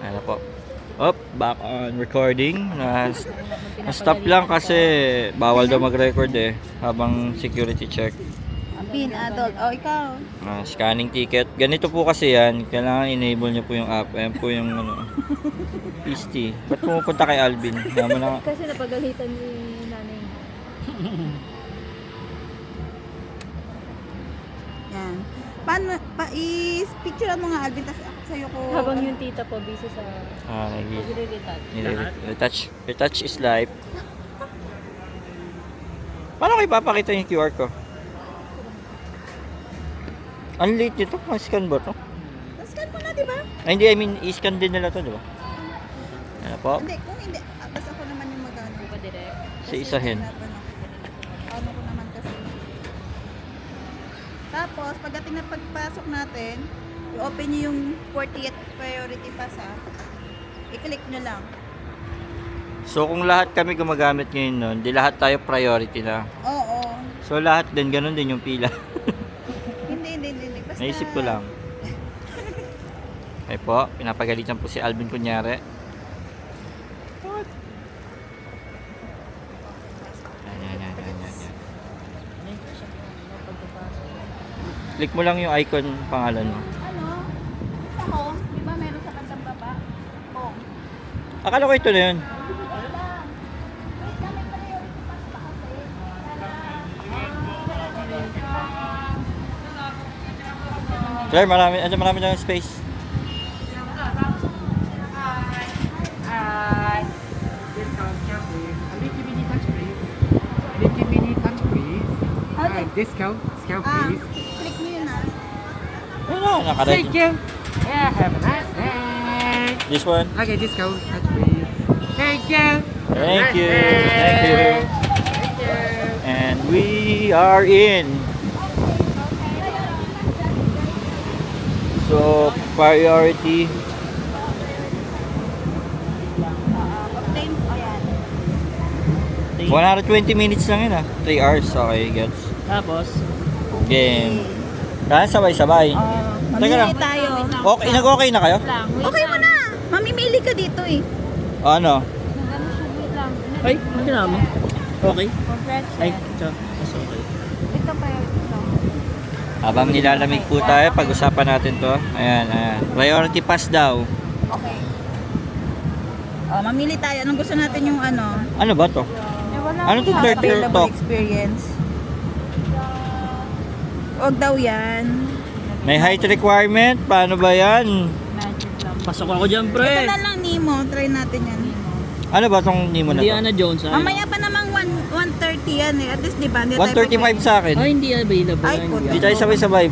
Ano po. Up, back on recording. Na-stop lang kasi bawal daw mag-record habang security check. Pin, adult. O, ikaw. Scanning ticket. Ganito po kasi yan. Kailangan enable nyo po yung app. Ayan po yung PST. Ba't pumupunta kay Alvin? Kasi napagalitan ni nanay. Yan. Paano, picture mo nga, Alvin, tapos ako sa'yo ko. Habang yung tita po busy sa Retouch is life. Paano ko ipapakita yung QR ko? Ang late nito. Scan ba ito? Scan mo na, di ba? Ay, hindi. I mean, i-scan din nila ito, di ba? Ano po? Hindi, kung hindi. Tapos ako naman yung mag-ano. pa direct. Sa isahin. Ano ko naman kasi. Tapos, pagdating na pagpasok natin, i-open nyo yung 40th priority pass i-click nyo lang. So, kung lahat kami gumagamit ngayon nun, di lahat tayo priority na. Oo. So, lahat din, ganun din yung pila. Hindi. Basta... Naisip ko lang. Okay po, pinapagalitan po si Alvin kunyari. Yan. Click mo lang yung icon pangalan mo. Ano? Sa home? Di ba meron sa kantang baba? Home. Akala ko ito na yun. Claire, marami lang space. Hi. Discount count please. A little mini touch please. Little mini touch please. Discount please. Click nyo yun Ano, nakaready. Thank you. Yeah, have a nice day. This one. Okay, discount touch please. Thank you. Thank you. Thank you. And we are in. So, priority. Obtain. Ayan. 120 minutes lang yun 3 hours. Okay, gets. Tapos, Game. Kaya sabay-sabay. Teka lang. Mamili tayo. Okay, nag-okay na kayo? Okay mo na. Mamimili ka dito Ano? ay, ano ginawa mo? Okay. Congrats. Ay, mas okay. Ito pa yun. Habang nilalamig po tayo, pag-usapan natin to. Ayan. Priority pass daw. Okay. Mamili tayo. Anong gusto natin yung ano? Ano ba to? Ano to third year Available talk? experience. Huwag daw yan. May height requirement? Paano ba yan? Pasok ako dyan, Ito pre. na lang, Nemo. Try natin yan. Ano ba tong Nemo na to? Indiana Jones, ay. Mamaya pa namang 130 yan At least, di ba? Hindi tayo 135 sa akin. Ay, hindi available. Ay, Hindi. puto. Hindi tayo sabay-sabay.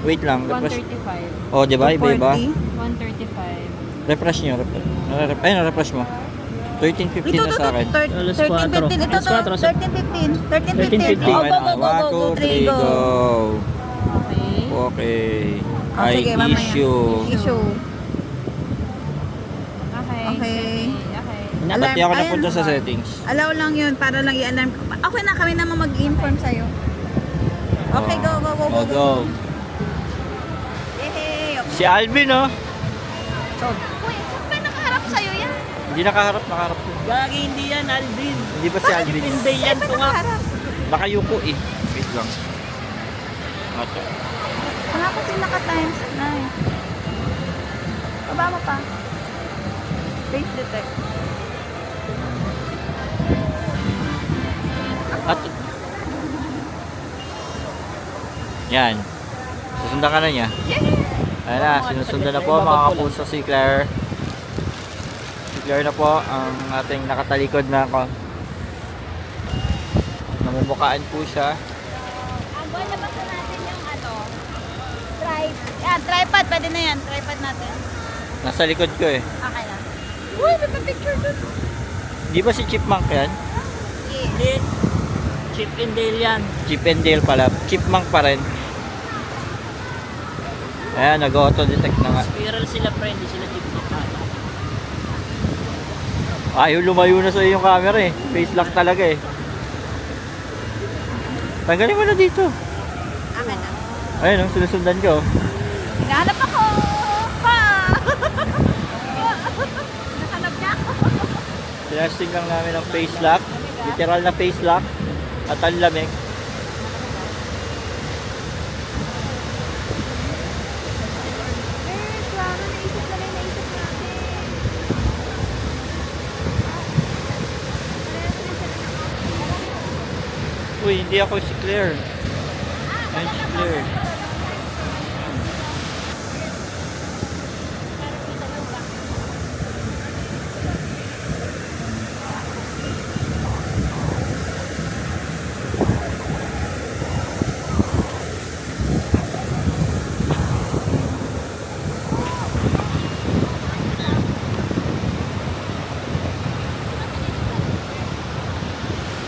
Wait lang. Refresh. 135. Oh, di ba? Iba-iba. 135. Refresh nyo. Ayun, refresh mo. 13.15 na sa akin. 13.15. Ito to, 13.15. 13.15. Oh, Go, go, go, go, go, 3, go. Okay. Okay. Oh, sige, mamaya. Issue. Okay. Ba't di ako Alarm, napunta ayan. sa settings? Allow lang yun para lang i-alarm. Okay na, kami naman mag-inform sa'yo. Okay, go. Oh, go. Yay! Okay. Si Alvin, oh. Uy, saan nakaharap sa'yo yan? Hindi nakaharap ko. Gagi, hindi yan, Alvin. Hindi ba si Alvin? Hindi yan, Saan tunga. nakaharap? Nakayuko eh. Wait lang. Ito. Wala kasi naka-times 9. Baba mo pa. Face detect. At yan. Susundan ka na niya. Ayan na, sinusundan na po mga kapuso si Claire. Si Claire na po ang ating nakatalikod na ako. Namumukaan po siya. Buwan na basta natin yung tripod. Pwede na yan. Tripod natin. Nasa likod ko eh. Okay na. Uy, may picture dun. Di ba si Chipmunk yan? Hindi. Chip and Dale yan. Chip and Dale pala. Chipmunk pa rin. Ayan, nag-auto-detect na nga. Spiral sila, pre. Hindi sila chip na pala. Ayaw lumayo na sa yung camera eh. Face lock talaga eh. Tanggalin mo na dito. Okay na. Ayun, sinusundan ko. Hinahanap ako! Pa! Testing lang namin ang face lock. Literal na face lock. At ang lamig. Klaro, naisip na rin, naisip natin. Uy, hindi ako si Claire. Ayun si Claire.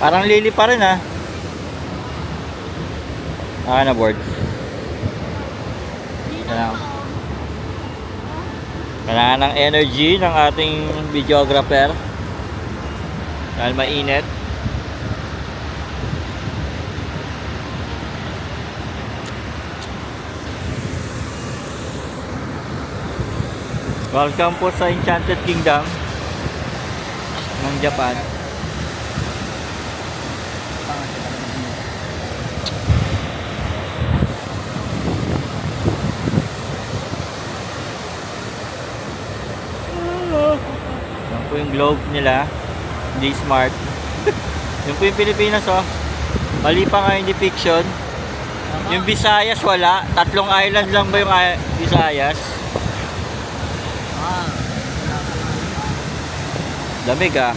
Parang lili pa rin ah. Na board. Kailangan ng energy ng ating videographer. Dahil mainit. Welcome po sa Enchanted Kingdom ng Japan. Yan po yung globe nila. Hindi smart. Yan po yung Pilipinas oh. Mali pa nga yung depiction. Yung Visayas wala. 3 island lang ba yung Visayas? Lamig ah.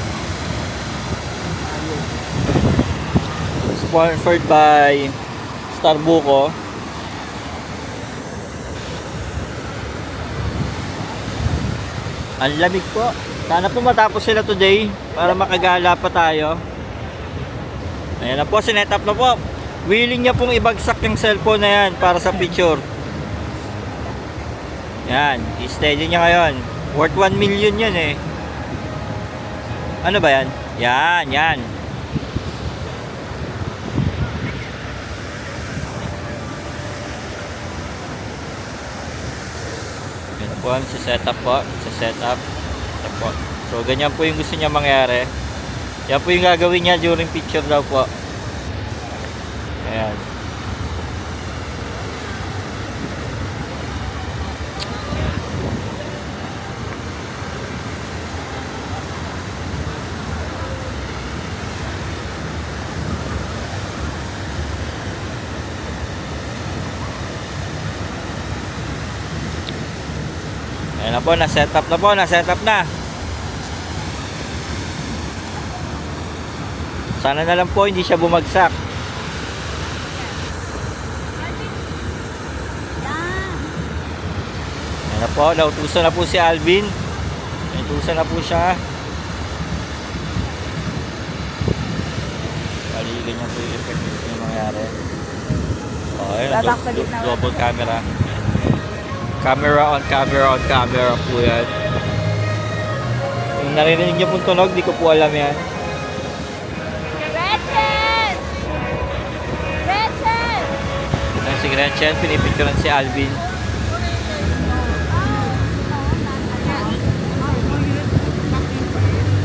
Sponsored by Starbucks. Ang lamig po. Sana po matapos sila today para makagala pa tayo. Ayan na po, sinet up na po. Willing niya pong ibagsak yung cellphone na yan para sa picture. Yan, i-steady niya ngayon. Worth 1 million yan eh. Ano ba yan? Yan, yan. Yan po ang setup po. Setup. Ito po. So, ganyan po yung gusto niya mangyari. Yan po yung gagawin niya during picture daw po. Ayan. Ayan na po, na-setup na po, na-setup na. Sana na lang po hindi siya bumagsak. Ayan na po, nautusan na po si Alvin. Nautusan na po siya. Bali, ganyan po yung effect na mangyari. Okay, double camera. Camera on camera po yan. Yung naririnig niyo pong tunog, di ko po alam yan. Gretchen! Gretchen! Yan si Gretchen, pinipicturean si Alvin.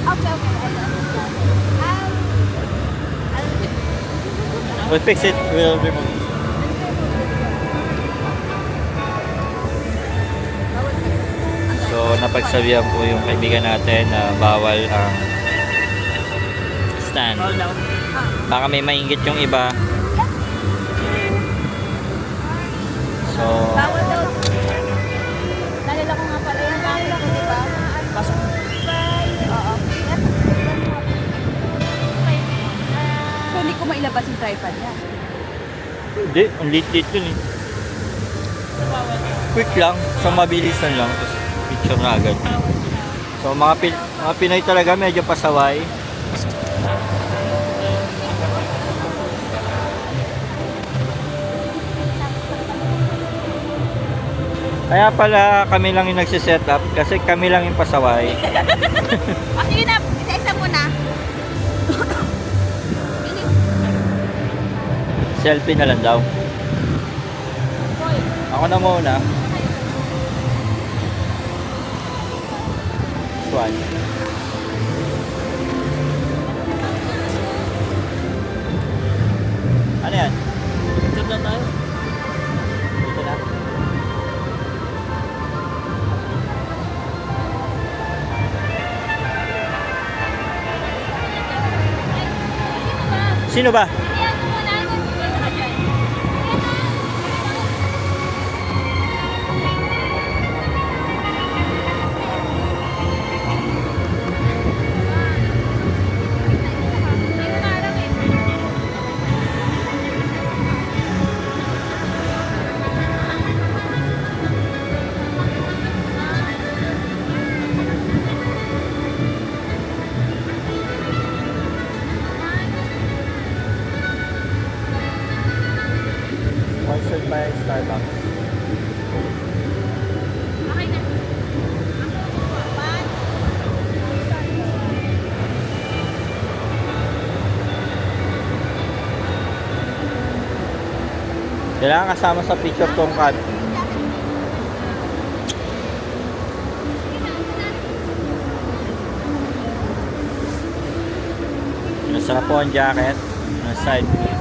Okay. We'll fix it, we'll remove it. So, napagsabihan po yung kaibigan natin na bawal ang stand. Baka may maingit yung iba. So, Bawal daw. Nalala ko nga pala yung bawal ako, di ba? Pasok. Oo. So, hindi ko mailabas yung tripod niya. hindi, ang lit-lit yun eh. Quick lang, so mabilisan lang. Tapos picture na agad. So, mga Pinoy talaga medyo pasaway. Kaya pala kami lang yung nagsiset up kasi kami lang yung pasaway. O, sige na. Isa-isa muna. Selfie na lang daw. Ako na muna. One. Sino ba? Sponsored by Starbucks. Kailangan kasama sa picture tong card. Masarap po ang jacket. Ang side.